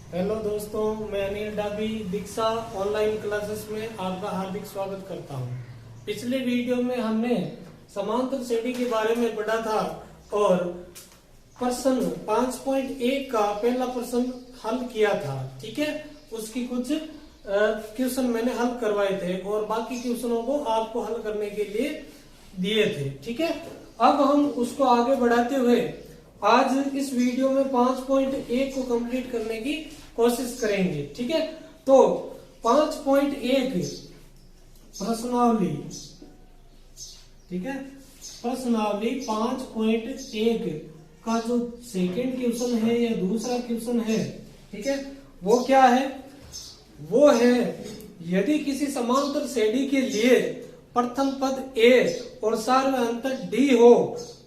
Hello दोस्तों, मैं अनिल डाबी दीक्षा online classes में आपका हार्दिक स्वागत करता हूं। पिछले वीडियो में हमने समांतर श्रेणी के बारे में पढ़ा था और प्रश्न 5.1 का पहला प्रश्न हल किया था। ठीक है, उसकी कुछ क्वेश्चन मैंने हल करवाए थे और बाकी क्वेश्चनों को आपको हल करने के लिए दिए थे। ठीक है, अब हम उसको आगे बढ़ाते हुए आज इस वीडियो में 5.1 को कंप्लीट करने की कोशिश करेंगे। ठीक है, तो 5.1 प्रश्नावली। ठीक है, प्रश्नावली 5.1 का जो सेकंड क्वेश्चन है या दूसरा क्वेश्चन है, ठीक है, वो क्या है? वो है यदि किसी समांतर श्रेणी के लिए प्रथम पद a और सार्वय अंतर d हो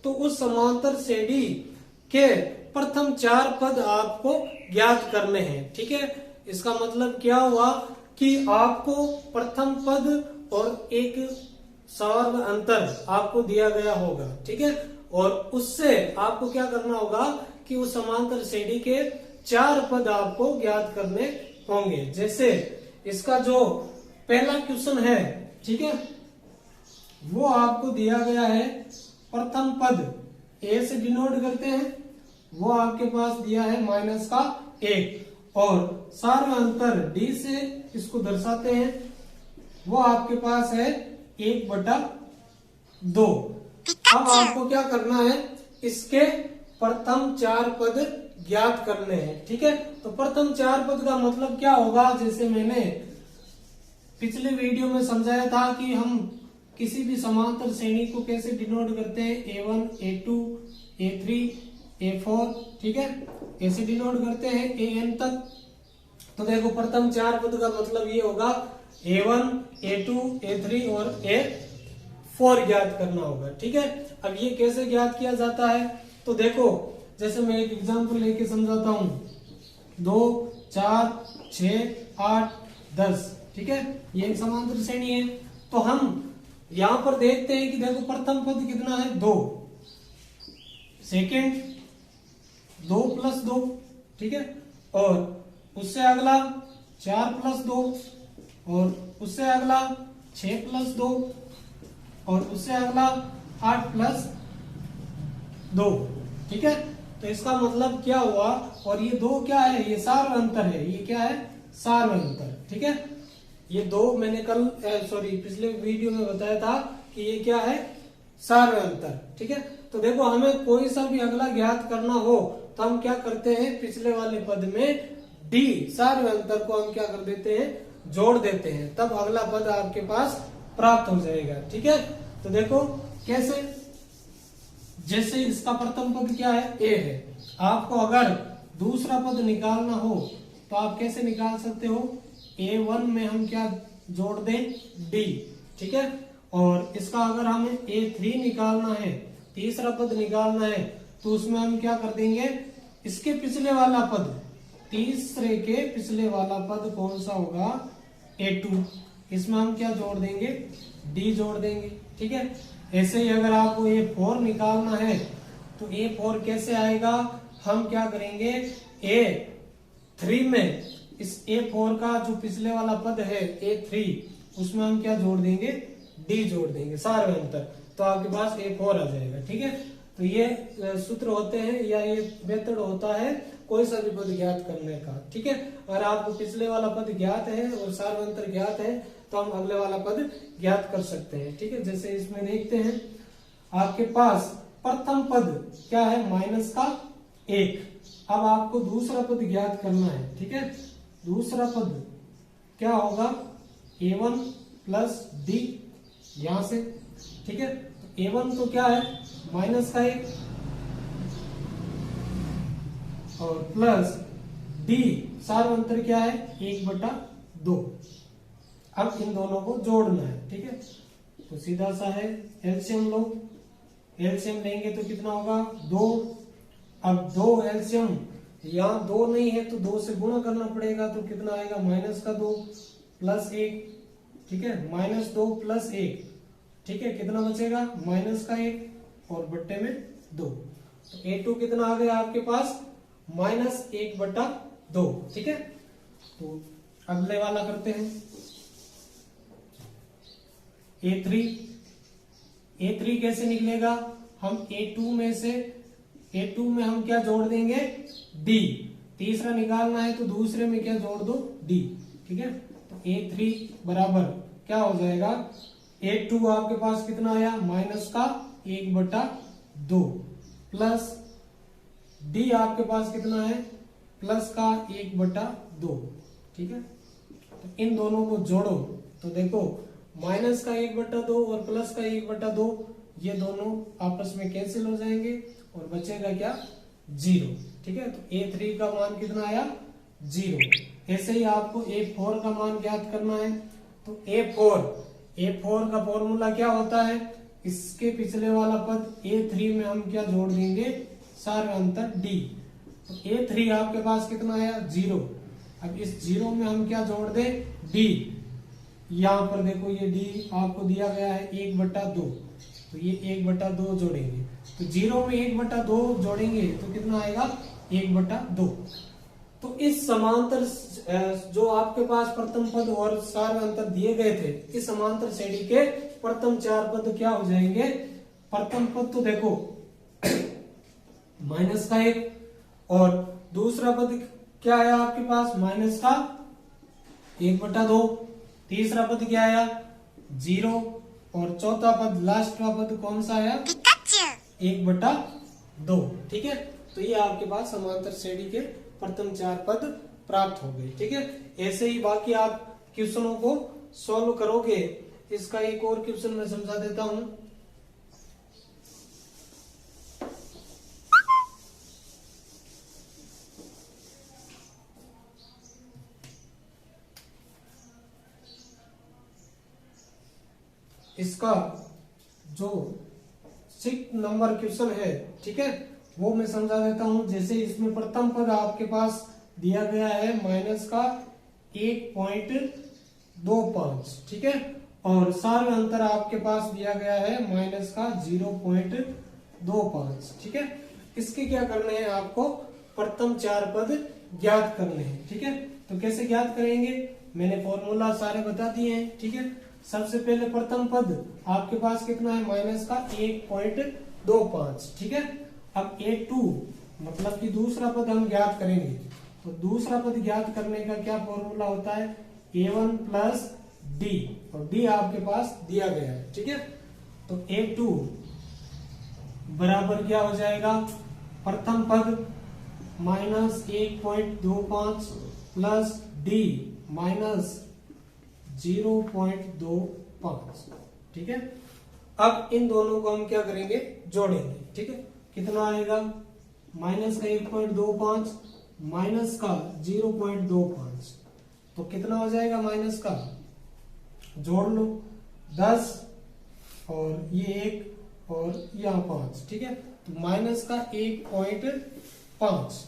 तो उस समांतर श्रेणी के प्रथम 4 पद आपको ज्ञात करने हैं। ठीक है, इसका मतलब क्या हुआ कि आपको प्रथम पद और एक सार्वय अंतर आपको दिया गया होगा। ठीक है, और उससे आपको क्या करना होगा कि उस समांतर श्रेणी के 4 पद आपको ज्ञात करने होंगे। जैसे इसका जो पहला क्वेश्चन है, ठीक है, वो आपको दिया गया है प्रथम पद a से डिनोट करते हैं, वो आपके पास दिया है -1 और सार्वय अंतर d से इसको दर्शाते हैं, वो आपके पास है 1/2। अब आपको क्या करना है, इसके प्रथम 4 पद ज्ञात करने हैं। ठीक है, तो प्रथम 4 पद का मतलब क्या होगा? जैसे मैंने पिछले वीडियो में समझाया था कि हम किसी भी समांतर श्रेणी को कैसे डिनोट करते हैं, A1, A2, A3, A4, ठीक है, ऐसे डिनोट करते हैं AN तक। तो देखो प्रथम 4 पद का मतलब ये होगा A1, A2, A3 और A4 ज्ञात करना होगा। ठीक है, अब ये कैसे ज्ञात किया जाता है? तो देखो, जैसे मैं एक एग्जांपल लेके समझाता हूं। 2, 4, 6, 8, 10, ठीक है, ये एक समांतर श्रेणी है। तो हम यहां पर देखते हैं कि देखो प्रथम पद कितना है, 2, सेकेंड 2 + 2, ठीक है, और उससे अगला 4 + 2 और उससे अगला 6 + 2 और उससे अगला 8 + 2। ठीक है, तो इसका मतलब क्या हुआ? और ये 2 क्या है? ये सार्वय अंतर है। ये क्या है? सार्वय अंतर। ठीक है, ये 2 मैंने पिछले वीडियो में बताया था कि ये क्या है? सार्वय अंतर। ठीक है, तो देखो हमें कोई सा भी अगला ज्ञात करना हो तो हम क्या करते हैं, पिछले वाले पद में d सार्वय अंतर को हम क्या कर देते हैं, जोड़ देते हैं, तब अगला पद आपके पास प्राप्त हो जाएगा। ठीक है, तो देखो कैसे, जैसे इसका प्रथम पद क्या है, a है। आपको अगर दूसरा पद निकालना हो तो आप कैसे निकाल सकते हो? A1 में हम क्या जोड़ दें, d। ठीक है, और इसका अगर हमें A3 निकालना है, तीसरा पद निकालना है, तो उसमें हम क्या कर देंगे, इसके पिछले वाला पद, तीसरे के पिछले वाला पद कौन सा होगा, A2, इसमें हम क्या जोड़ देंगे, d जोड़ देंगे। ठीक है, ऐसे ही अगर आपको A4 निकालना है तो A4 कैसे आएगा? हम क्या करेंगे, A3 में इस A4 का जो पिछले वाला पद है A3, उसमें हम क्या जोड़ देंगे, d जोड़ देंगे, सार्वय अंतर, तो आपके पास A4 आ जाएगा। ठीक है, तो ये सूत्र होते हैं या ये मेथड होता है कोई सा भी पद ज्ञात करने का। ठीक है, अगर आपको पिछले वाला पद ज्ञात है और सार्वय अंतर ज्ञात है तो हम अगले वाला पद ज्ञात कर सकते हैं। ठीक है, जैसे इसमें देखते हैं, आपके पास प्रथम पद क्या है, -1। अब आपको दूसरा पद ज्ञात करना है। ठीक है, दूसरा पद क्या होगा, A1 + d, यहां से। ठीक है, तो A1 तो क्या है, -1 और प्लस d सार्वय अंतर क्या है, 1/2। अब इन दोनों को जोड़ना है। ठीक है, तो सीधा सा है, एलसीएम लो, एलसीएम लेंगे तो कितना होगा, 2। अब 2 एलसीएम, यहाँ 2 नहीं है तो 2 से गुणा करना पड़ेगा, तो कितना आएगा, -2 + 1। ठीक है, -2 + 1, ठीक है, कितना बचेगा, -1 और बट्टे में 2। तो A2 कितना आ गया आपके पास, -1/2। 2। ठीक है, तो अगले वाला करते हैं। A3 कैसे निकलेगा? हम A2 में हम क्या जोड़ देंगे? D। तीसरा निकालना है तो दूसरे में क्या जोड़ दो? D। ठीक है, तो A3 बराबर क्या हो जाएगा? A2 आपके पास कितना आया? माइनस का 1/2 प्लस D आपके पास कितना है? प्लस का 1/2। ठीक है, तो इन दोनों को जोड़ो तो देखो माइनस का 1/2 और प्लस का 1/2 ये दोनों आपस में कैंसिल हो जाएंगे और बचेगा क्या? 0। ठीक है, तो A3 का मान कितना आया? 0। ऐसे ही आपको A4 का मान ज्ञात करना है। तो A4 का फॉर्मूला क्या होता है? इसके पिछले वाला पद A3 में हम क्या जोड़ देंगे? सार्वंतर D। तो A3 आपके पास कितना आया? 0। अब इस 0 में हम क्या जोड़ दे? D। यहां पर देखो ये D आपको दिया गया है 1/2, तो ये 1/2 जोड़ेंगे, तो 0 में 1/2 जोड़ेंगे तो कितना आएगा? 1/2। तो इस समांतर जो आपके पास प्रथम पद और सार्वंतर दिए गए थे, इस समांतर श्रेणी के प्रथम 4 पद क्या हो जाएंगे? प्रथम पद तो देखो माइनस का 1 और दूसरा पद क्या आया आपके पास? माइनस का 1/2। तीसरा पद क्या आया? 0 और चौथा पद लास्ट का पद कौन सा आया? 1/2। ठीक है, तो ये आपके पास समांतर श्रेणी के प्रथम 4 पद प्राप्त हो गए। ठीक है, ऐसे ही बाकी आप क्वेश्चनों को सॉल्व करोगे। इसका एक और क्वेश्चन मैं समझा देता हूं। इसका जो 6 नंबर क्वेश्चन है, ठीक है, वो मैं समझा देता हूं। जैसे इसमें प्रथम पद आपके पास दिया गया है माइनस का 1.25। ठीक है, और सार्वंतर आपके पास दिया गया है माइनस का 0.25। ठीक है, इसके क्या करने हैं? आपको प्रथम 4 पद ज्ञात करने हैं। ठीक है, तो कैसे ज्ञात करेंगे? मैंने फॉर्मूला सारे बता दिए हैं। ठीक है, सबसे पहले प्रथम पद आपके पास कितना है? माइनस का 1.25। ठीक है, अब A2 मतलब कि दूसरा पद हम ज्ञात करेंगे, तो दूसरा पद ज्ञात करने का क्या फॉर्मूला होता है? A1 प्लस D, और D आपके पास दिया गया है। ठीक है, तो A2 बराबर क्या हो जाएगा? प्रथम पद माइनस 1.25 प्लस D माइनस 0.25। ठीक है, अब इन दोनों को हम क्या करेंगे? जोड़ेंगे। ठीक है, कितना आएगा? माइनस का 1.25 माइनस का 0.25, तो कितना हो जाएगा? माइनस का जोड़ लो 10 और ये 1 और यहाँ 5। ठीक है, तो माइनस का 1.5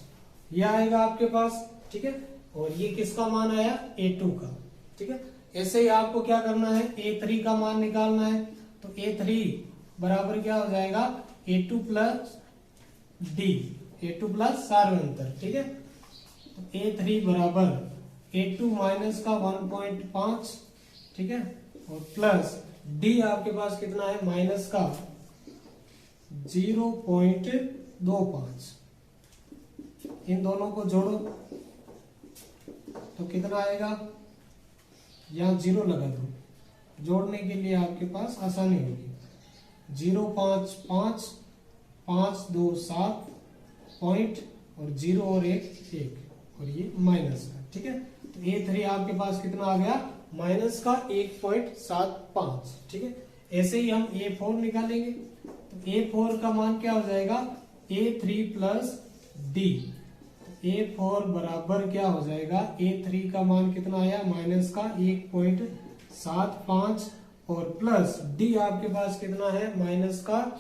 ये आएगा आपके पास। ठीक है, और ये किसका मान आया? A2 का। ठीक है, ऐसे ही आपको क्या करना है? A3 का मान निकालना है, तो A3 बराबर क्या हो जाएगा? A2 plus D, A2 plus सार्वंतर। ठीक है, तो A3 बराबर A2 माइनस का 1.5। ठीक है, और प्लस D आपके पास कितना है? माइनस का 0.25। इन दोनों को जोड़ो तो कितना आएगा? यहाँ 0 लगा दो, जोड़ने के लिए आपके पास आसानी होगी। 0 5 5 5 2 7 पॉइंट और 0 और 1 1 और ये माइनस का। ठीक है, तो A3 आपके पास कितना आ गया? माइनस का 1.75। ठीक है, ऐसे ही हम A4 निकालेंगे, तो A4 का मान क्या हो जाएगा? A3 plus D। A4 बराबर क्या हो जाएगा? A3 का मान कितना आया? माइनस का 1.75 और प्लस D आपके पास कितना है? माइनस का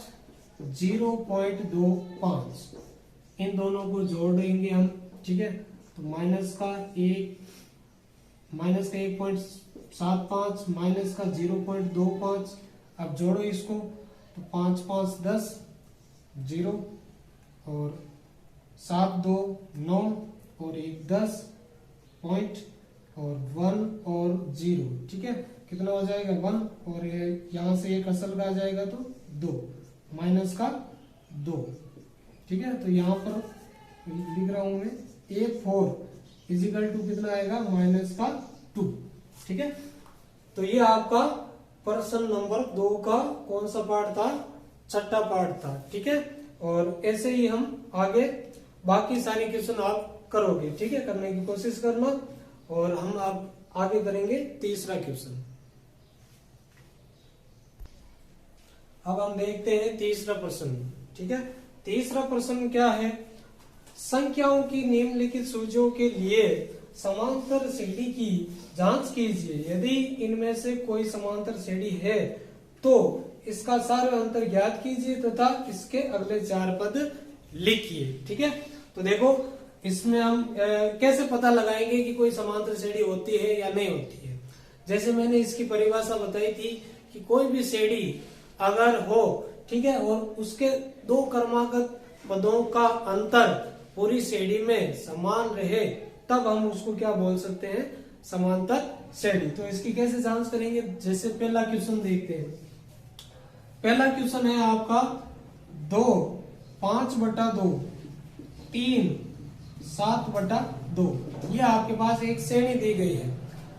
0.25। इन दोनों को जोड़ देंगे हम। ठीक है, तो माइनस का 1.75 माइनस का 0.25। अब जोड़ो इसको, तो 5 5 10 0 और 7 2 9 और एक 10 पॉइंट और 1 और 0, ठीक है। कितना हो जाएगा 1 और यहां से एक असल का आ जाएगा तो 2 माइनस का 2, ठीक है। तो यहाँ पर लिख रहा हूं मैं A4 इजिकल टू कितना आएगा माइनस का 2, ठीक है। तो ये आपका प्रश्न नंबर 2 का कौन सा पार्ट था, छठा पार्ट था, ठीक है। और ऐसे ही हम आगे बाकी सारी क्वेश्चन आप करोगे, ठीक है, करने की कोशिश करना। और हम आप आगे करेंगे तीसरा क्वेश्चन। अब हम देखते हैं तीसरा प्रश्न, ठीक है। तीसरा प्रश्न क्या है, संख्याओं की निम्नलिखित सूचियों के लिए समांतर श्रेणी की जांच कीजिए। यदि इनमें से कोई समांतर श्रेणी है तो इसका सारा अंतर ज्ञात कीजिए तथा इसके अगले 4 पद लिखिए, ठीक है। तो देखो इसमें हम कैसे पता लगाएंगे कि कोई समांतर श्रेणी होती है या नहीं होती है। जैसे मैंने इसकी परिभाषा बताई थी कि कोई भी श्रेणी अगर हो, ठीक है, और उसके 2 क्रमागत पदों का अंतर पूरी श्रेणी में समान रहे तब हम उसको क्या बोल सकते हैं, समांतर श्रेणी। तो इसकी कैसे जांच करेंगे, जैसे पहला क्वेश्चन देखते हैं। पहला क्वेश्चन है आपका 2 5/2 3 7/2, ये आपके पास एक श्रेणी दी गई है।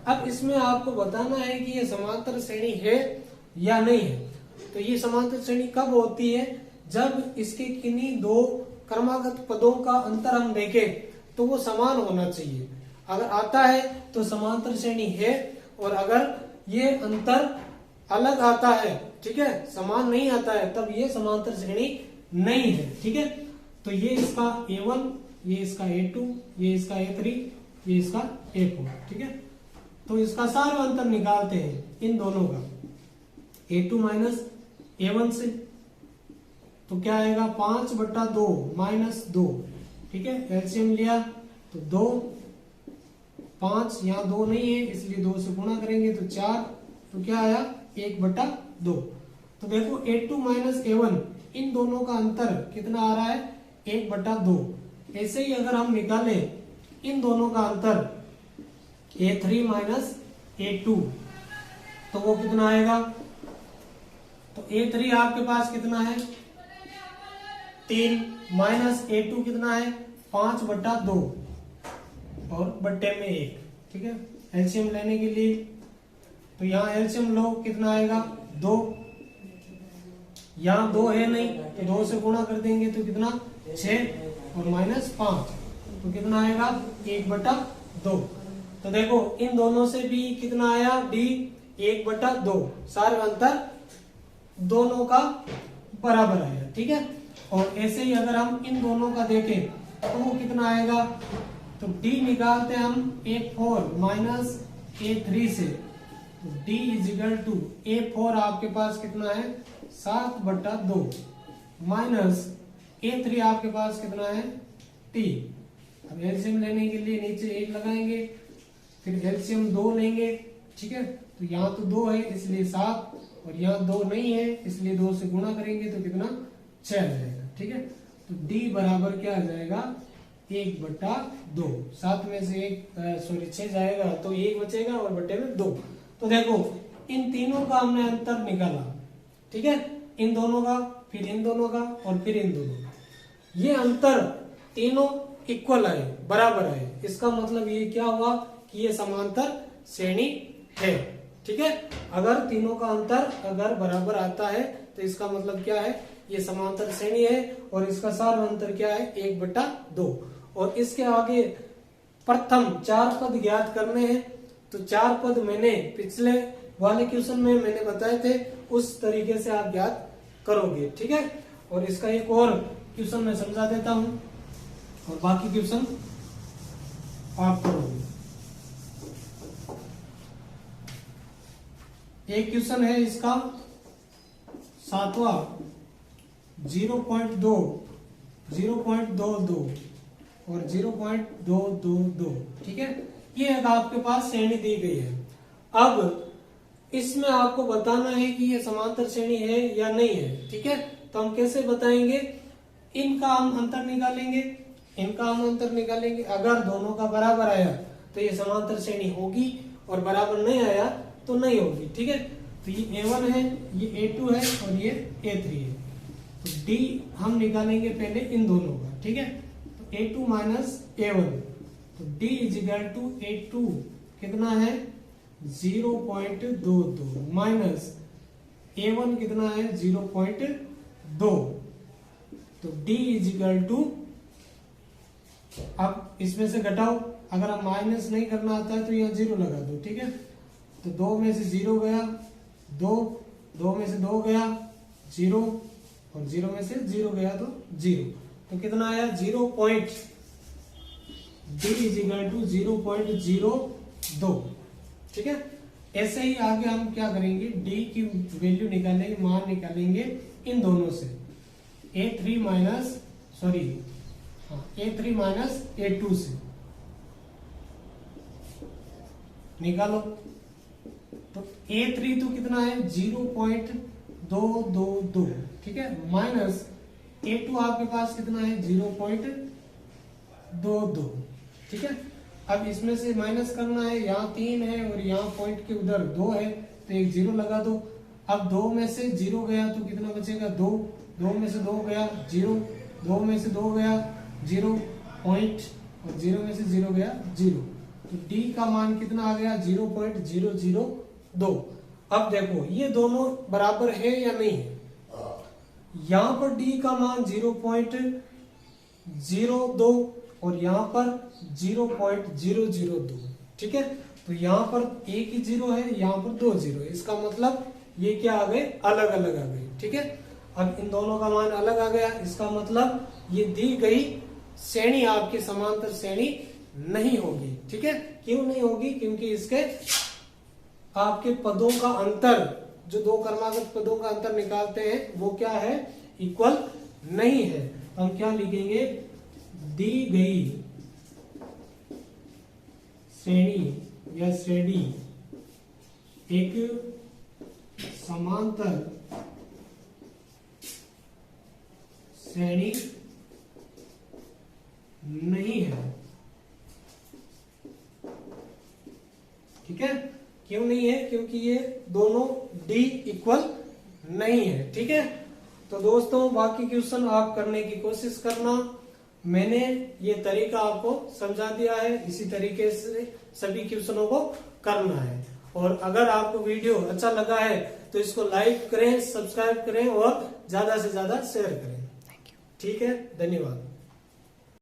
अब इसमें आपको बताना है कि ये समांतर श्रेणी है या नहीं है। तो ये समांतर श्रेणी कब होती है, जब इसके किन्हीं 2 क्रमागत पदों का अंतर हम देखें तो वो समान होना चाहिए। अगर आता है तो समांतर श्रेणी है, और अगर ये अंतर अलग आता है, ठीक है, समान नहीं आता है, तब ये समांतर श्रेणी नहीं है, ठीक है। तो ये इसका A1, ये इसका A2, ये इसका A3, ये इसका A4, ठीक है। तो इसका सारा अंतर निकालते हैं इन दोनों का, A2 माइनस A1 से, तो क्या आएगा 5/2 माइनस 2, ठीक है। एलसीएम लिया तो 2 5, यहाँ 2 नहीं है इसलिए 2 से गुणा करेंगे तो 4, तो क्या आया 1/2। तो देखो A2 माइनस A1 इन दोनों का अंतर कितना आ रहा है 1/2। ऐसे ही अगर हम निकालें इन दोनों का अंतर A3 माइनस A2 तो वो कितना आएगा, तो A3 आपके पास कितना है 3 माइनस A2 कितना है 5/2 और बट्टे में 1, ठीक है। एलसीएम लेने के लिए तो यहाँ एलसीएम लो, कितना आएगा 2, यहाँ 2 है नहीं तो 2 से गुणा कर देंगे तो कितना 6 और माइनस 5, तो कितना आएगा 1/2। तो देखो इन दोनों से भी कितना आया D 1/2, सारा अंतर दोनों का बराबर आया, ठीक है। और ऐसे ही अगर हम इन दोनों का देखें तो वो कितना आएगा, तो D निकालते हैं हम A4 माइनस A3 से, तो D इजिकल टू A4 आपके पास कितना है 7/2 माइनस A3 आपके पास कितना है 3। अब एलसीएम लेने के लिए नीचे 1 लगाएंगे, फिर एलसीएम 2 लेंगे, ठीक है। तो यहाँ तो 2 है इसलिए 7, और यहाँ 2 नहीं है इसलिए 2 से गुणा करेंगे तो कितना 6 आ जाएगा, ठीक है। तो D बराबर क्या आ जाएगा 1/2, 7 में से 6 जाएगा तो 1 बचेगा और बटे में 2। तो देखो इन तीनों का हमने अंतर निकाला, ठीक है, इन दोनों का, फिर इन दोनों का और फिर इन दोनों का। ये अंतर तीनों इक्वल आए, बराबर आए, इसका मतलब ये क्या हुआ कि ये समांतर श्रेणी है, ठीक है। अगर तीनों का अंतर अगर बराबर आता है तो इसका मतलब क्या है, ये समांतर श्रेणी है, और इसका सारा अंतर क्या है 1/2। और इसके आगे प्रथम 4 पद ज्ञात करने हैं, तो 4 पद मैंने पिछले वाले क्वेश्चन में मैंने बताए थे, उस तरीके से आप ज्ञात करोगे, ठीक है। और इसका एक और क्वेश्चन मैं समझा देता हूं और बाकी क्वेश्चन आप करोगे। एक क्वेश्चन है इसका 7वां 0.2 0.22 और 0.222, ठीक है। ये आपके पास श्रेणी दी गई है। अब इसमें आपको बताना है कि ये समांतर श्रेणी है या नहीं है, ठीक है। तो हम कैसे बताएंगे, इनका हम अंतर निकालेंगे, इनका हम अंतर निकालेंगे। अगर दोनों का बराबर आया तो ये समांतर श्रेणी होगी, और बराबर नहीं आया तो नहीं होगी। ठीक है, तो ये A1 है, ये A2 है और ये A3 है। तो D हम निकालेंगे पहले इन दोनों का। ठीक है, तो A2 माइनस A1, तो D is equal to A2 कितना है 0.22 माइनस A1 कितना है 0.2, तो D इज इक्वल टू, अब इसमें से घटाओ, अगर आप माइनस नहीं करना आता है तो यहाँ 0 लगा दो। ठीक है, तो 2 में से 0 गया 2 में से 2 गया 0, और 0 में से 0 गया तो 0, तो कितना आया 0. D is equal to 0.02। ठीक है, ऐसे ही आगे हम क्या करेंगे, D की वैल्यू निकालेंगे, मान निकालेंगे इन दोनों से, A3 माइनस A2 से निकालो। तो A3 तो कितना है 0.222। ठीक है, माइनस A2 आपके पास कितना है 0.22। ठीक है, अब इसमें से माइनस करना है, यहाँ 3 है और यहाँ पॉइंट के उधर 2 है, तो एक 0 लगा दो। अब 2 में से 0 गया तो कितना बचेगा 2, 2 में से 2 गया 0, 2 में से 2 गया 0 पॉइंट, और 0 में से 0 गया 0, तो D का मान कितना आ गया 0.002। अब देखो ये दोनों बराबर है या नहीं है, यहाँ पर D का मान 0.02 और यहाँ पर 0.002। ठीक है, तो यहाँ पर एक ही 0 है, यहाँ पर 2 0 है, इसका मतलब ये क्या आ गए, अलग अलग आ गए। ठीक है, अब इन दोनों का मान अलग आ गया, इसका मतलब ये दी गई श्रेणी आपकी समांतर श्रेणी नहीं होगी। ठीक है, क्यों नहीं होगी, क्योंकि इसके आपके पदों का अंतर, जो दो क्रमागत पदों का अंतर निकालते हैं वो क्या है, इक्वल नहीं है। हम क्या लिखेंगे, दी गई श्रेणी या श्रेणी एक समांतर श्रेणी नहीं है। ठीक है, क्यों नहीं है, क्योंकि ये दोनों D इक्वल नहीं है। ठीक है, तो दोस्तों बाकी क्वेश्चन आप करने की कोशिश करना, मैंने ये तरीका आपको समझा दिया है, इसी तरीके से सभी क्वेश्चनों को करना है। और अगर आपको वीडियो अच्छा लगा है तो इसको लाइक करें, सब्सक्राइब करें और ज्यादा से ज्यादा शेयर करें। ठीक है, धन्यवाद।